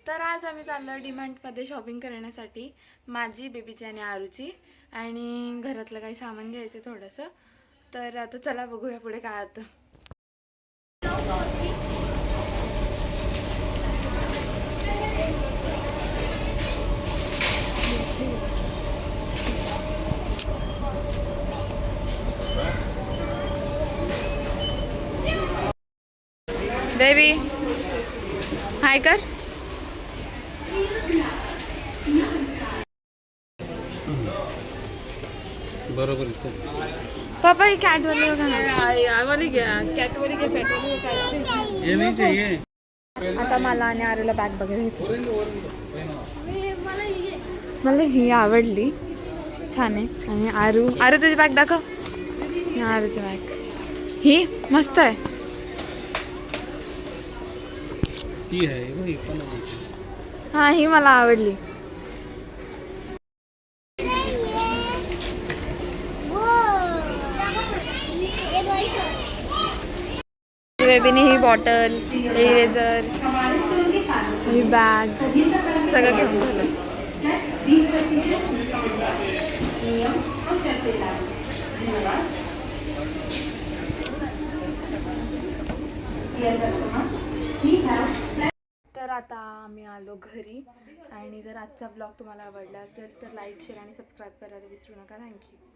तर आज आम्ही चाललो डीमार्टमध्ये शॉपिंग करण्यासाठी, माझी, बेबीची आणि आरूची, आणि घरातलं काही सामान घ्यायचं थोडंसं. तर आता चला बघूया पुढे काय होतं. बेबी हाय कर. बरोबर पापा ही कॅटवाली वाली घ्या, कॅटवाली घ्या, फॅटवाली काय. ये नहीं चाहिए. आता मला आणि आरूला बॅग बघायला मला ही आवडली, छान आहे. आणि आरू तुझी बॅग दाखव. आरूची बॅग ही मस्त आहे. ती है वो एक पण. हा ही मला आवडली. बेबीने ही बॉटल, इरेझर, ही बॅग सगळं घेऊन ठेवलं. तर आता आम्ही आलो घरी. आणि जर आजचा ब्लॉग तुम्हाला आवडला असेल तर लाईक, शेअर आणि सबस्क्राईब करायला विसरू नका. थँक्यू.